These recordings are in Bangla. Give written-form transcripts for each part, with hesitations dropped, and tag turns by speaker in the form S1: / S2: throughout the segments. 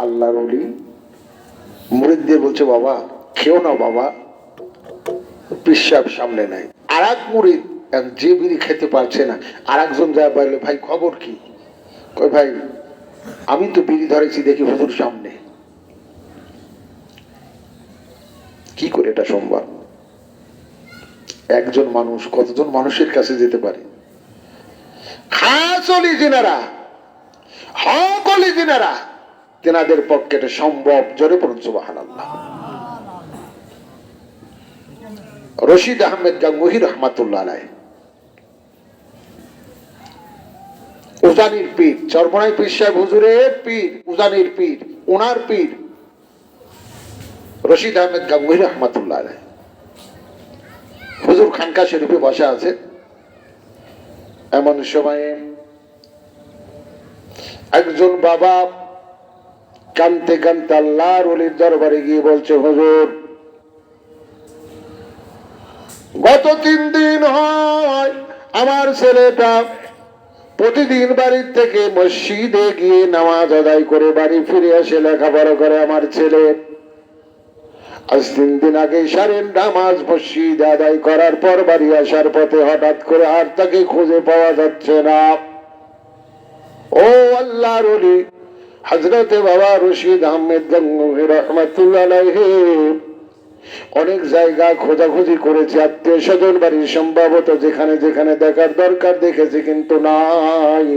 S1: আল্লাহর ওলি মুরিদদের বলছে, বাবা খেও না বাবা, পেশাব সামনে নাই। আর এক মুরিদ যে বিড়ি খেতে পারছে না, আর একজন যায় বললো, ভাই খবর কি? কয় ভাই আমি তো বিড়ি ধরেছি, দেখি হুজুর সামনে। কি করে এটা সম্ভব? একজন মানুষ কতজন মানুষের কাছে যেতে পারে? খাস অলি যিনারা, হক অলি যিনারা, তেনাদের পক্ষে এটা সম্ভব। জোরে পড়ুন সুবহানাল্লাহ। রশিদ আহমেদ গাঙ্গুহি রহমাতুল্লাহ আলাইহি, উজানির পীর, চরমনাই পীর সাহেব হুজুরের পীর, উজানির পীর, ওনার পীর রশিদ আহমেদ গাঙ্গুহি রহমাতুল্লাহ আলাইহি। হুজুর খানকা শরীফে বসা আছে। এমন সময়ে একজন বাবা কানতে কানতে আল্লাহর ওলির দরবারে গিয়ে বলছে, হুজুর গত 3 দিন হয় আমার ছেলেটা প্রতিদিন বাড়ির থেকে মসজিদে গিয়ে নামাজ আদায় করে বাড়ি ফিরে আসে, লেখাপড়া করে আমার ছেলে। আজ 3 দিন আগে সারেন নামাজ মসজিদে আদায় করার পর বাড়ি আসার পথে হঠাৎ করে আর তাকে খুঁজে পাওয়া যাচ্ছে না। ও আল্লাহর ওলি হযরতে বাবা রশিদ আহমেদ গাঙ্গুহি রহমাতুল্লাহ আলাইহি অনেক জায়গা খোঁজাখুঁজি করেছে, আত্মীয় স্বজন বাড়ি সম্ভবত যেখানে যেখানে দেখার দরকার দেখেছে, কিন্তু নাই,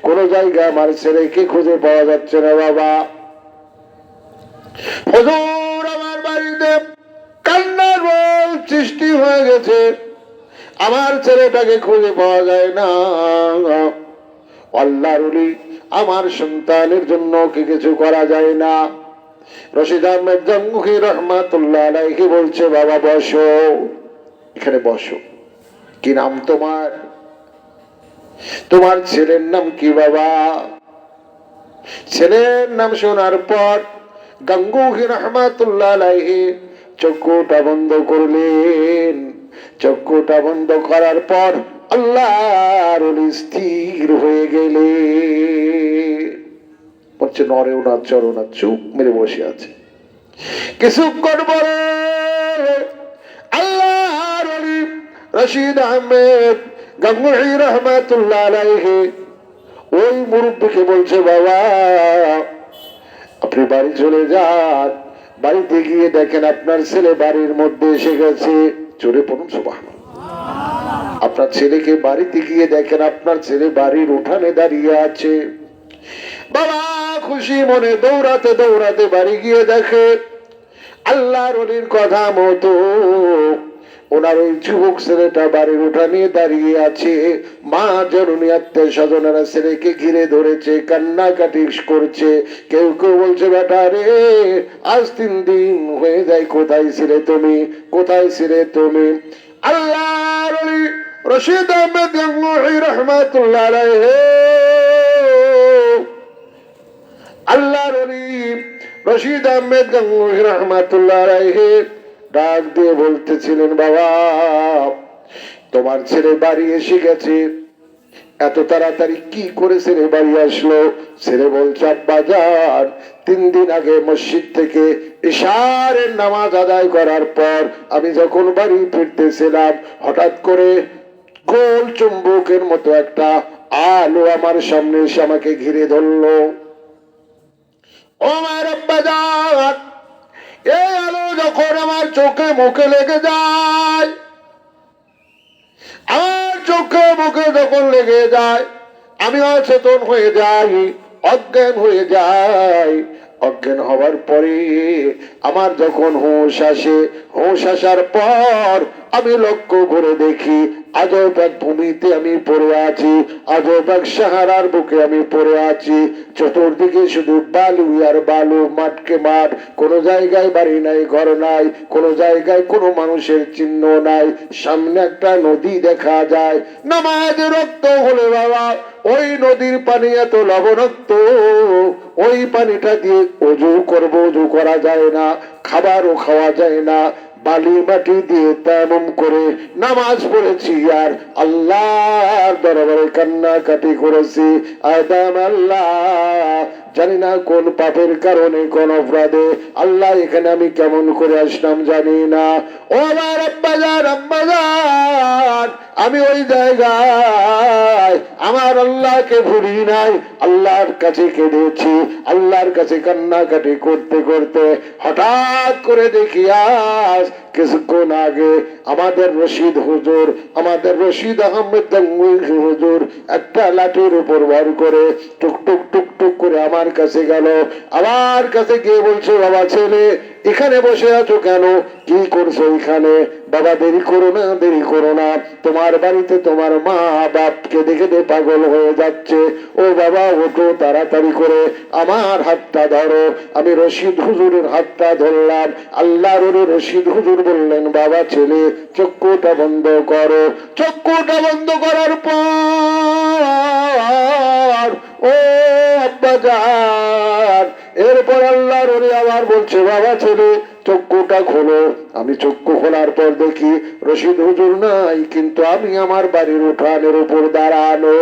S1: কোন জায়গায় আমার ছেলেকে খুঁজে পাওয়া যাচ্ছে না। বাবা হুজুর আমার বাড়িতে কান্নার রোল সৃষ্টি হয়ে গেছে, আমার ছেলেটাকে খুঁজে পাওয়া যায় না। আল্লাহর ওলি আমার সন্তানের জন্য কি কিছু করা যায় না? রশিদ আহমেদ গাঙ্গুহি রহমাতুল্লাহ আলাইহি বলছে, বাবা বসো, এখানে বসো। কি নাম তোমার? তোমার ছেলের নাম কি বাবা? ছেলের নাম শোনার পর গাঙ্গুহি রহমাতুল্লাহ আলাইহি চক্ষুটা বন্ধ করলেন। চক্ষুটা বন্ধ করার পর আল্লাহর ওলি স্থির হয়ে গেলেন। বলছে নরেও না চড়ো না, চুপ মেরে বসে আছে। কিছুক্ষণ পরে আল্লাহর ওলি রশিদ আহমেদ গাঙ্গুহি রহমাতুল্লাহ আলাইহি ওই মুরব্বিকে বলছে, বাবা আপনি বাড়ি চলে যান, বাড়িতে গিয়ে দেখেন আপনার ছেলে বাড়ির মধ্যে এসে গেছে। জোরে পড়ুন সুবহানাল্লাহ। আপনার ছেলেকে বাড়িতে গিয়ে দেখেন আপনার ছেলে বাড়ির উঠানে দাঁড়িয়ে আছে। বাবা খুশি মনে দৌড়াতে দৌড়াতে বাড়ি গিয়ে দেখে আল্লাহর ওলির কথা মতো ওনার ওই যুবক ছেলেটা বাড়ির উঠানে দাঁড়িয়ে আছে। মা জননী আত্মীয় স্বজনেরা ছেলেকে ঘিরে ধরেছে, কান্নাকাটি করছে। কেউ কেউ বলছে, বেটা রে আজ 3 দিন হয়ে যায়, কোথায় ছিলে তুমি, কোথায় ছিলে তুমি? আল্লাহর ওলি রশিদ আহমেদ গাঙ্গুহি রহমাতুল্লাহ আলাইহি, আল্লাহর ওলি রশিদ আহমেদ গাঙ্গুহি রহমাতুল্লাহ আলাইহি ডাক দিয়ে বলতেছিলেন, বাবা তোমার ছেলে বাড়ি এসে গেছে। এত তাড়াতাড়ি কি করে ছেলে বাড়ি আসলো? ছেলে বলছে, আব্বা যান 3 দিন আগে মসজিদ থেকে ইশারের নামাজ আদায় করার পর আমি যখন বাড়ি ফিরতেছিলাম, হঠাৎ করে গোল চুম্বকের মতো একটা আলো আমার সামনে এসে আমাকে ঘিরে ধরলো। ও আমার আব্বা যান, এই আলো যখন আমার চোখে মুখে লেগে যায়, আমার চোখে মুখে যখন লেগে যায়, আমি অচেতন হয়ে যাই, অজ্ঞান হয়ে যাই। অজ্ঞান হওয়ার পরে আমার যখন হুঁশ আসে, হুঁশ আসার পর আমি লক্ষ্য করে দেখি আজব এক ভূমিতে আমি পড়ে আছি, আজব এক সাহারার বুকে আমি পড়ে আছি। চতুর্দিকে শুধু বালু আর বালু, মাঠকে মাঠ, কোনো জায়গায় বাড়ি নাই, ঘর নাই, কোনো জায়গায় কোনো মানুষের চিহ্ন নাই। সামনে একটা নদী দেখা যায়, নামাজ রক্ত হলে বাবা ওই নদীর পানি এত লবণাক্ত, ওই পানিটা দিয়ে ওযু করবো, ওযু করা যায় না, খাবারও খাওয়া যায় না। বালি মাটি দিয়ে তায়াম্মুম করে নামাজ পড়েছি আর আল্লাহর দরবারে কান্নাকাটি করেছি। আদাম আল্লাহ জানি না কোন পাপের কারণে, কোন অপরাধে আল্লাহ এখানে আমি কেমন করে আসলাম জানি না। ও আমার আব্বাজান, আম্মাজান, আমি ওই জায়গায় আমার আল্লাহকে ভুলি নাই, আল্লাহর কাছে কেঁদেছি, আল্লাহর কাছে কান্নাকাটি করতে করতে হঠাৎ করে দেখি আজ কিছুক্ষণ আগে আমাদের রশিদ হুজুর, আমাদের রশিদ আহমেদ হুজুর একটা লাঠির উপর ভর করে টুকটুক টুকটুক করে আমার কাছে গেল। আমার কাছে গিয়ে বলছে, বাবা ছেলে এখানে বসে আছো কেন, কি করছো এখানে? বাবা দেরি করো না, দেরি করো না, তোমার বাড়িতে তোমার মা বাপকে দেখে পাগল হয়ে যাচ্ছে। ও বাবা ওঠো তাড়াতাড়ি করে, আমার হাতটা ধরো। আমি রশিদ হুজুরের হাতটা ধরলাম। আল্লাহর রশিদ হুজুর বললেন, বাবা ছেলে চক্ষুটা বন্ধ করো। চক্ষুটা বন্ধ করার পর ও আব্বাজান, এরপর আল্লাহর ওরে আবার বলছে, বাবা ছেলে চক্ষুটা খোলো। আমি চক্ষু খোলার পর দেখি রশিদ হুজুর নাই, কিন্তু আমি আমার বাড়ির উঠানের উপর দাঁড়ানো।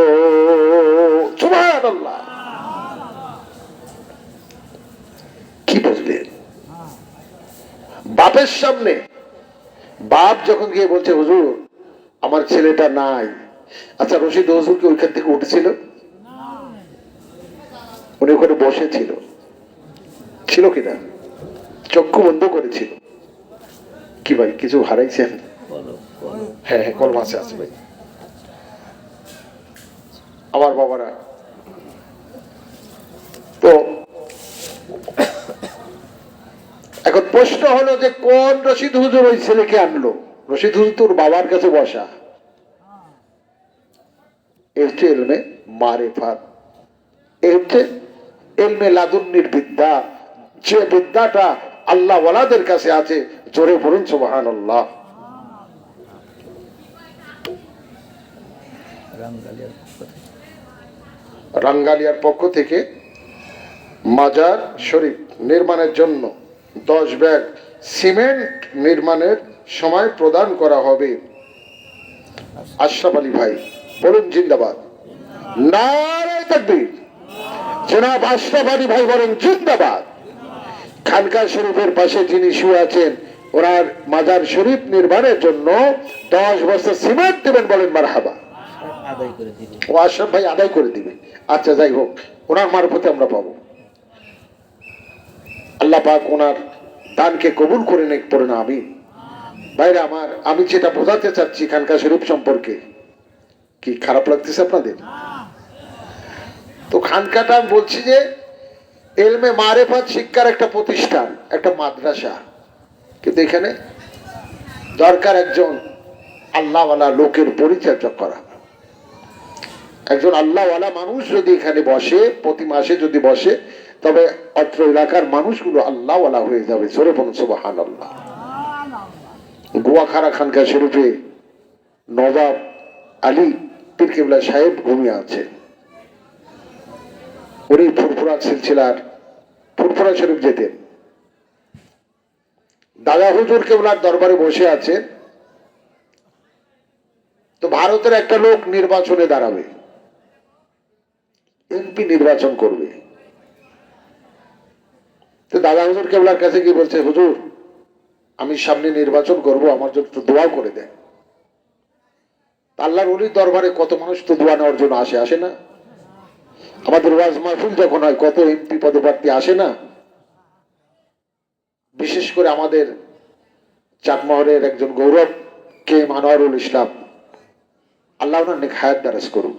S1: সুবহানাল্লাহ। কি বুঝলেন? বাপের সামনে বাপ যখন গিয়ে বলছে, হুজুর আমার ছেলেটা নাই। আচ্ছা রশিদ হুজুর কি ওইখান থেকে উঠেছিল? উনি ওখানে বসেছিল, ছিল কিনা? চক্ষু বন্ধ করেছিল। কি ভাই কিছু হারাইছেন? হ্যাঁ হ্যাঁ কলম আছে ভাই। আমার বাবারা তো এখন প্রশ্ন হলো যে কোন রশিদ হুজুর ওই ছেলেকে আনলো? রশিদ হুজুর তোর বাবার কাছে বসা। এ হচ্ছে এলমে মারিফাত, এ হচ্ছে এলমে লাদুন্নির বিদ্যা, যে বিদ্যাটা আল্লাহ ওয়ালাদের কাছে আছে। জোরে বলুন সুবহানাল্লাহ। রাঙ্গালিয়ার পক্ষ থেকে মাজার শরীফ নির্মাণের জন্য 10 ব্যাগ সিমেন্ট নির্মাণের সময় প্রদান করা হবে। আশরাফ আলী ভাই বলুন জিন্দাবাদ। নারায়ে তাকবীর। জনাব আশরাফ আলী ভাই বলেন জিন্দাবাদ। খানকা শরীফের পাশে যিনি শুয়ে আছেন, ওনার মাজার শরীফ নির্মাণের জন্য 10 বস্তা সিমেন্ট দেবেন, বলেন মারহাবা। ও আশরাফ ভাই আদায় করে দিবে। আচ্ছা যাই হোক, ওনার মারফতে আমরা পাবো। আল্লাহ পাক ওনার দানকে কবুল করে নেক, পড়ে না আমিন। ভাইরা আমার, আমি যেটা বোঝাতে চাচ্ছি খানকা শরীফ সম্পর্কে, কি খারাপ লাগতেছে আপনাদের? তো খানকাটা আমি বলছি যে এলমে মারেফাত শিক্ষার একটা প্রতিষ্ঠান, একটা মাদ্রাসা, কিন্তু এখানে দরকার একজন আল্লাহওয়ালা লোকের পরিচর্যা করা। একজন আল্লাহওয়ালা মানুষ যদি এখানে বসে, প্রতি মাসে যদি বসে, তবে অত্র এলাকার মানুষগুলো আল্লাহওয়ালা হয়ে যাবে। জোরে বলুন সুবহানাল্লাহ। গোয়াখারা খানকা শরীফে নবাব আলী পীর কেবলা সাহেব ঘুমিয়ে আছে। উনি ফুরফুরা সিলসিলার ফুরফুরা শরীফ যেতেন। দাদা হুজুর কেবলার দরবারে বসে আছে। তো ভারতের একটা লোক নির্বাচনে দাঁড়াবে, এমপি নির্বাচন করবে। তো দাদা হুজুর কেবলার কাছে গিয়ে বলছে, হুজুর আমি সামনে নির্বাচন করব, আমার জন্য একটু দোয়া করে দেন। আল্লাহর ওলির দরবারে কত মানুষ তো দোয়া নেওয়ার জন্য আসে, আসে না? আমাদের ওয়াজ মাহফিল যখন হয়, কত এমপি পদপ্রার্থী আসে না? বিশেষ করে আমাদের চাটমহরের একজন গৌরব কে আনোয়ারুল ইসলাম, আল্লাহ ওনার নেক হায়াত দারাজ করুন।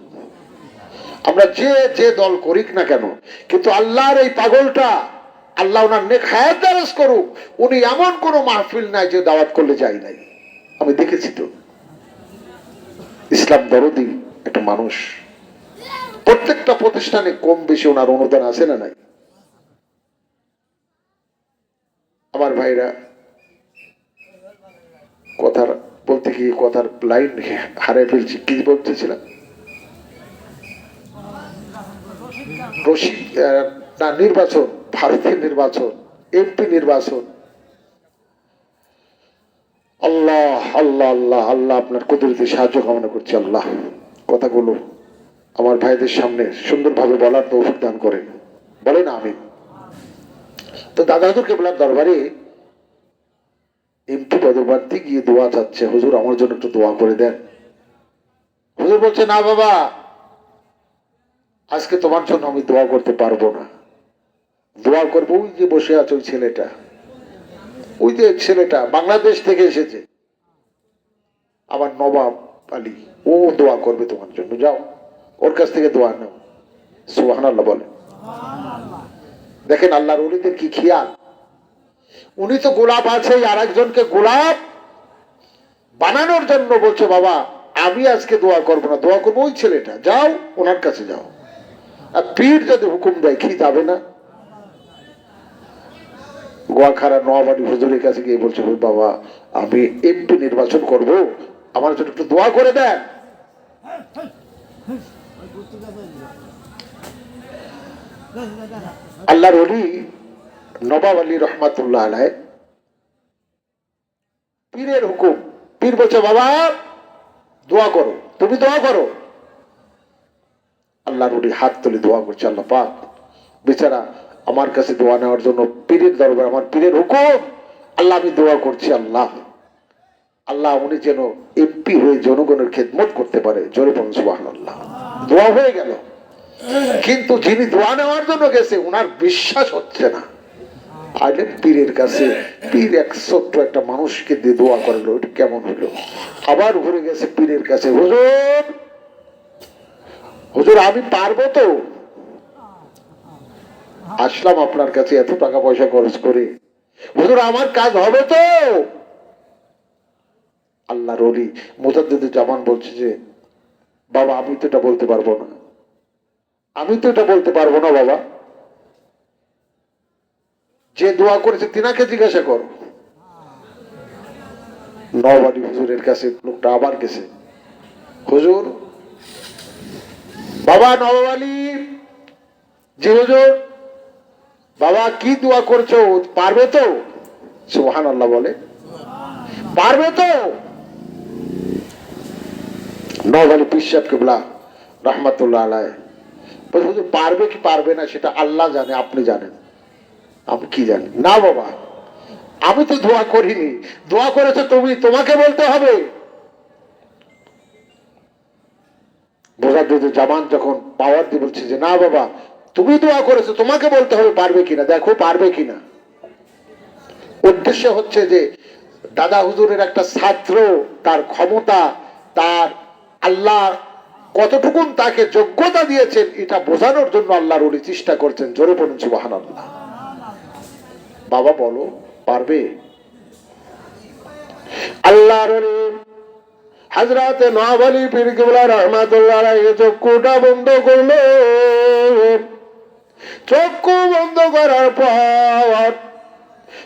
S1: আমরা যে যে দল করিক না কেন, কিন্তু আল্লাহর এই পাগলটা আল্লাহ ওনার নেক হায়াত দারাজ করুক, উনি এমন কোন মাহফিল নাই যে দাওয়াত করলে যাই নাই। আমি দেখেছি তো, ইসলাম দরদি একটা মানুষ। প্রত্যেকটা প্রতিষ্ঠানে কম বেশি ওনার অনুদান আছে না নাই? আমার ভাইরা, কথার বলতে গিয়ে কথার লাইন হারিয়ে ফেলছি। কি বলতেছিলাম? না, নির্বাচন, ভারতের নির্বাচন, এমপি নির্বাচন। আল্লাহ আল্লাহ আল্লাহ আল্লাহ আপনার কুদরতে সাহায্য কামনা করছি। আল্লাহ কথাগুলো আমার ভাইদের সামনে সুন্দরভাবে বলার তৌফিক দান করেন। বলেন আমিন। তো দাদা হুজুর কেবলার দরবারে এমপি পদপ্রার্থী গিয়ে দোয়া চাচ্ছে, হুজুর আমার জন্য একটু দোয়া করে দেন। হুজুর বলছে, না বাবা, আজকে তোমার জন্য আমি দোয়া করতে পারবো না। দোয়া করবো ওই যে বসে আছে ওই ছেলেটা, ওই যে ছেলেটা বাংলাদেশ থেকে এসেছে, আবার নবাব আলী, ও দোয়া করবে তোমার জন্য, যাও ওর কাছ থেকে দোয়া নাও। সুবহানাল্লাহ বলে। দেখেন আল্লাহর ওলিদের কি খেয়াল, উনি তো গোলাপ আছে, আর একজনকে গোলাপ বানানোর জন্য বলছে, বাবা আমি আজকে দোয়া করবো না, দোয়া করবো ওই ছেলেটা, যাও ওনার কাছে যাও। আর পীর যদি হুকুম দেয় কি যাবে না? গোয়াখাড়া নোয়াবাড়ি হুজুরের কাছে গিয়ে বলছে, বাবা আমি এমপি নির্বাচন করব, আমার জন্য একটু দোয়া করে দেন। আল্লাহর ওলি নবাব আলী রহমাতুল্লাহ আলাইহ, পীরের হুকুম, পীর বলছে বাবা দোয়া করো, তুমি দোয়া করো। আল্লাহর ওলি হাত তুলে দোয়া করছে, আল্লাহ পাক বেচারা আমার কাছে দোয়া নেওয়ার জন্য পীরের দরবার, আমার পীরের হুকুম, আল্লাহ আমি দোয়া করছি, আল্লাহ আল্লাহ উনি যেন এমপি হয়ে জনগণের খেদমত করতে পারে। জোরে বলুন সুবহানাল্লাহ। দোয়া হয়ে গেল, কিন্তু যিনি দোয়া নেওয়ার জন্য গেছে উনার বিশ্বাস হচ্ছে না। আইলেন পীরের কাছে, পীর এক ছোট্ট একটা মানুষকে দিয়ে দোয়া করলো, এটা কেমন হলো? আবার ঘুরে গেছে পীরের কাছে, হুজুর হুজুর আমি পারবো তো, আসলাম আপনার কাছে এত টাকা পয়সা খরচ করে, হুজুর আমার কাজ হবে তো? আল্লাহর ওলি মুজাদ্দিদুল জামান বলছে যে, বাবা আমি তো এটা বলতে পারবো না, আমি তো এটা বলতে পারবো না বাবা, যে দোয়া করেছে তিনাকে জিজ্ঞাসা করো। নওয়াবাড়ি হুজুরের কাছে লোকটা আবার গেছে, হুজুর, বাবা নওয়াব আলী, জি হুজুর, বাবা কি দোয়া করছো, পারবে তো? সুবহানাল্লাহ বলে, পারবে তো? নওয়াব আলী পীর সাহেব কিবলা রহমাতুল্লাহ আলাইহ বলে, হুজুর পারবে কি পারবে না সেটা আল্লাহ জানে, আপনি জানেন, আমি কি জানি না বাবা, আমি তো দোয়া করিনি, দোয়া করেছো তুমি, তোমাকে বলতে হবে। মুজাদ্দিদুল জামান যখন পাওয়ার দিয়ে বলছে যে, না বাবা তুমি দোয়া করেছো, তোমাকে বলতে হবে পারবে কিনা, দেখো পারবে কিনা। উদ্দেশ্য হচ্ছে যে দাদা হুজুরের একটা ছাত্র, তার ক্ষমতা, তার আল্লাহ কতটুকুন তাকে যোগ্যতা দিয়েছেন এটা বোঝানোর জন্য আল্লাহর ওলি চেষ্টা করছেন। জোরে পড়ুন সুবহানাল্লাহ। বাবা বলো পারবে? আল্লাহর ওলি হযরত নওয়াব আলী পীর কিবলা রাহমাতুল্লাহ আলাইহি চক্ষুটা বন্ধ করলো। চক্ষু বন্ধ করার পর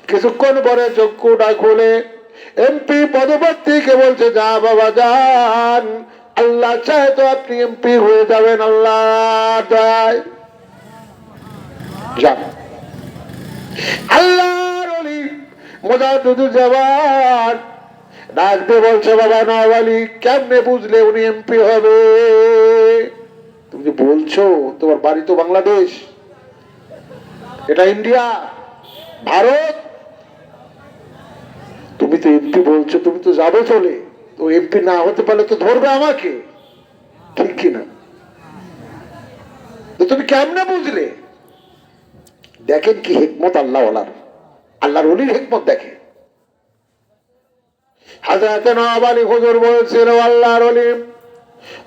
S1: কিছুক্ষণ পরে চক্ষুটা খুলে এমপি পদপ্রার্থীকে বলছে, যা বাবা যান, আল্লাহ চায় তো আপনি এমপি হয়ে যাবেন, আল্লাহ চায় যান। আল্লাহর ওলি মুজাদ্দিদুল জামান ডাক দিয়ে বলছে, বাবা নওয়াব আলী কেমনে বুঝলে উনি এমপি হবে? তুমি যে বলছো তোমার বাড়ি তো বাংলাদেশ, এটা ইন্ডিয়া, ভারত, তুমি তো এমপি বলছো, তুমি তো যাবে চলে, তো এমপি না হতে পারলে তো ধরবে আমাকে, ঠিক কিনা? তো তুমি কেমনে বুঝলে? দেখেন কি হিকমত আল্লাহ ওয়ালার, আল্লাহর ওলির হিকমত দেখে। হযরত নওয়াব আলী হুজুর বলছিল, আল্লাহর ওলি,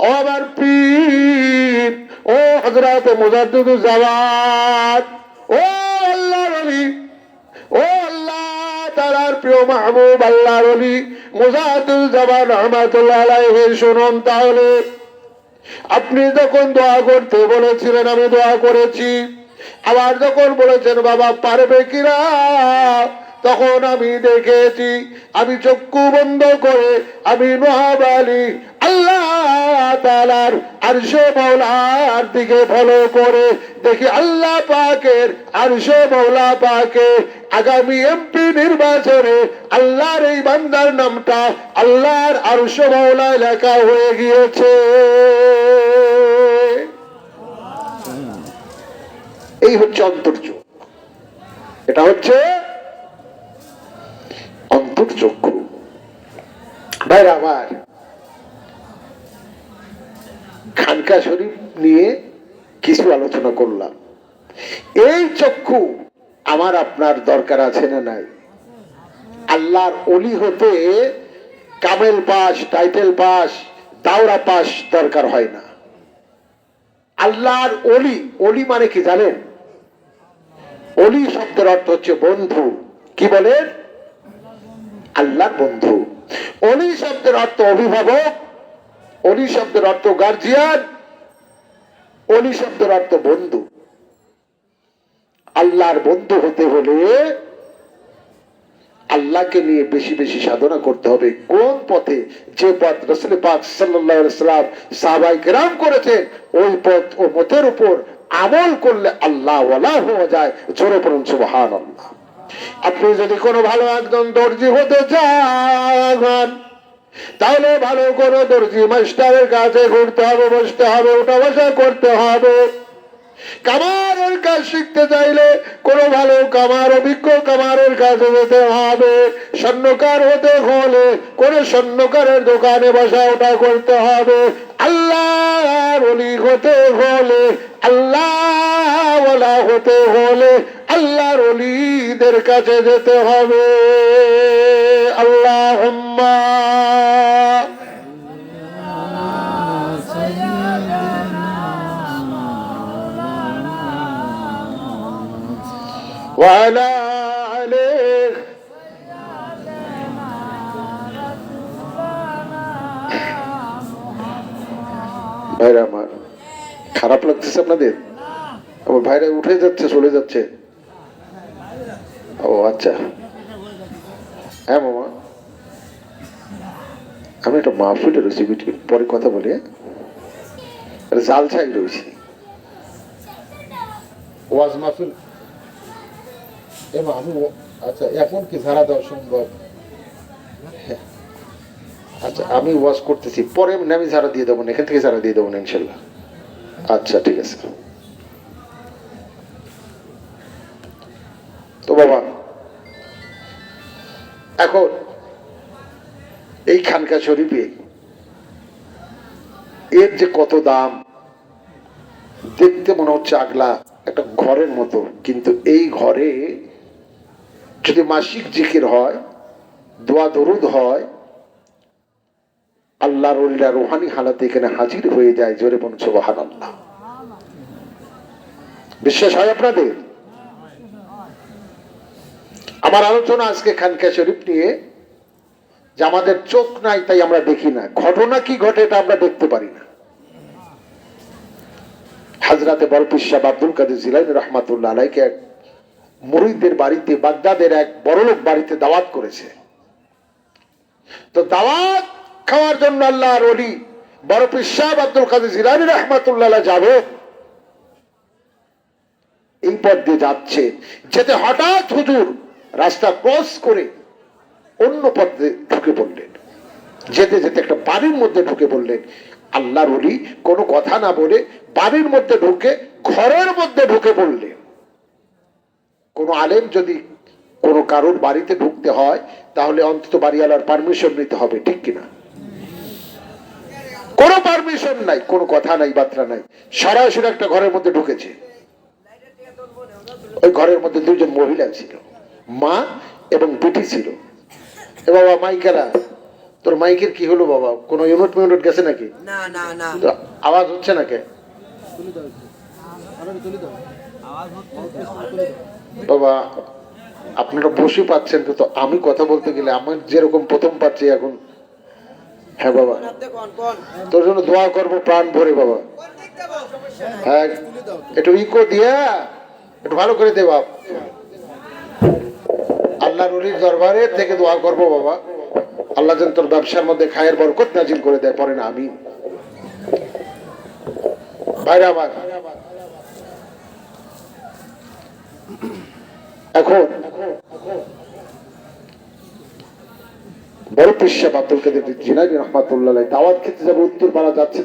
S1: ও আমার পীর, ও হযরত মুজাদ্দিদুল জামান, ও আল্লাহর ওলি, ও আল্লাহ তাআলার প্রিয় মাহবুব আল্লাহর ওলি মুজাদ্দিদুল জামান রাহমাতুল্লাহ আলাইহি, শুনুন তাহলে, আপনি যখন দোয়া করতে বলেছিলেন আমি দোয়া করেছি, আবার যখন বলেছেন বাবা পারবে কিনা, তখন আমি দেখেছি, আমি চক্ষু বন্ধ করে আমি নওয়াব আলী আল্লাহ তাআলার আরশে মাওলার দিকে ফলো করে দেখি আল্লাহ পাকের আরশে মাওলা পাকে আগামী এমপি নির্বাচনে আল্লাহর এই বান্দার নামটা আল্লাহর আরশে মাওলায় লেখা হয়ে গিয়েছে। এই হচ্ছে অন্তর্চোখ, এটা হচ্ছে অন্তর্চক্ষু। ভাইরা আমার, খানকা শরীফ নিয়ে কিছু আলোচনা করলাম। এই চক্ষু আমার আপনার দরকার আছে না নাই? আল্লাহর ওলি হতে কামেল পাস, টাইটেল পাস, দাওরা পাস দরকার হয় না। আল্লাহর ওলি, ওলি মানে কি জানেন? ওলি শব্দের অর্থ হচ্ছে বন্ধু। কি বলেন? আল্লাহর বন্ধু। ওলি শব্দের অর্থ অভিভাবক, ওলি শব্দের অর্থ গার্জিয়ান, ওলি শব্দের অর্থ বন্ধু। আল্লাহর বন্ধু হতে হলে আল্লাহকে নিয়ে বেশি বেশি সাধনা করতে হবে। কোন পথে? যে পথ রাসূল পাক সাল্লাল্লাহু আলাইহি ওয়াসাল্লাম সাহাবায়ে কেরাম করেছেন, ওই পথ ও মতের উপর আমল করলে আল্লাহ ওয়ালা হয়ে যায়। জোরে পড়ুন সুবহানাল্লাহ। আপনি যদি কোনো ভালো একজন দর্জি হতে চান, তাহলে ভালো কোনো দর্জি মাস্টারের কাছে ঘুরতে হবে, বসতে হবে, উঠা বসা করতে হবে। কামারের কাজ শিখতে চাইলে কোনো ভালো কামার, অভিজ্ঞ কামারের কাছে যেতে হবে। স্বর্ণকার হতে হলে কোন স্বর্ণকারের দোকানে বসা ওঠা করতে হবে। আল্লাহর ওলি হতে হলে, আল্লাহ ওয়ালা হতে হলে আল্লাহর ওলিদের কাছে যেতে হবে। আল্লাহুম্মা ওয়ালা আলাইহি। ভাইরা আমার, খারাপ লাগতেছে আপনাদের? আমার ভাইরা উঠে যাচ্ছে, চলে যাচ্ছে। ও আচ্ছা, হ্যাঁ মামা, আমি একটা মাহফিলে রয়েছি, পরে কথা বলি। জাল ছাই রয়েছি, ওয়াজ মাহফিল। আমি আচ্ছা, এখন কি ঝাড়া দেওয়া সম্ভব? আচ্ছা, আমি ওয়াজ করতেছি, পরে আমি ঝাড়া দিয়ে দেবো না, এখান থেকে ঝাড়া দিয়ে দেবো না ইনশাল্লাহ। আচ্ছা ঠিক আছে। তো বাবা, এখন এই খানকা শরীফে এর যে কত দাম, দেখতে মনে হচ্ছে আগলা একটা ঘরের মতো, কিন্তু এই ঘরে যদি মাসিক জিকির হয়, দোয়া দরুদ হয়, আল্লাহর ওলিরা রুহানি হালাতে এখানে হাজির হয়ে যায়। জোরে বলুন সুবহানাল্লাহ। বিশ্বাস হয় আপনাদের? আমার আলোচনা আজকে খানকা শরীফ নিয়ে, যে আমাদের চোখ নাই তাই আমরা দেখি না, ঘটনা কি ঘটে এটা আমরা দেখতে পারি না। হযরতে বরপিস সাহেব আব্দুল কাদের জিলানী রাহমাতুল্লাহ আলাইহি এক মুরিদদের বাড়িতে, বাগদাদের এক বড়লোক বাড়িতে দাওয়াত করেছে। তো দাওয়াত খাওয়ার জন্য আল্লাহর ওলি বরপিস সাহেব আব্দুল কাদের জিলানী রাহমাতুল্লাহ আলাইহি যাবে, এই পথ দিয়ে যাচ্ছে, যেতে হঠাৎ হুজুর রাস্তা ক্রস করে অন্য পথে ঢুকে পড়লেন। যেতে যেতে একটা বাড়ির মধ্যে ঢুকে পড়লেন। আল্লাহর ওলি কোনো কথা না বলে বাড়ির মধ্যে ঢুকে ঘরের মধ্যে ঢুকে পড়লেন। কোন আলেম যদি কোনো কারোর বাড়িতে ঢুকতে হয়, তাহলে অন্তত বাড়িওয়ালার পারমিশন নিতে হবে, ঠিক কিনা? কোনো পারমিশন নাই, কোনো কথা নাই, বার্তা নাই, সরাসরি একটা ঘরের মধ্যে ঢুকেছে। ওই ঘরের মধ্যে দুইজন মহিলা ছিল, মা এবং বেটি ছিল। এ বাবা মাইকেরা, তোর মাইকের কি হলো বাবা? কোন ইউনিট মিউনিট গেছে নাকি? না না না, আওয়াজ হচ্ছে না কে বাবা? আপনারা বসে পাচ্ছেন তো, আমি কথা বলতে গেলে আমার যেরকম প্রথম পাচ্ছি এখন। হ্যাঁ বাবা, তোর জন্য দোয়া করবো প্রাণ ভরে বাবা। হ্যাঁ, একটু ইকো দিয়া একটু ভালো করে দে বাপ। আল্লাহর ওলির দরবারে থেকে দোয়া করবো বাবা, আল্লাহ যেন তোর ব্যবসার মধ্যে খায়ের বরকত নাজিল করে দেয়। পরে না আমি ভাইরা আমার, এখন বরপিস সাহেব আব্দুল কাদের জিলানী রাহমাতুল্লাহ আলাইহি দাওয়াত খেতে যাবে, উত্তরপাড়া যাচ্ছে।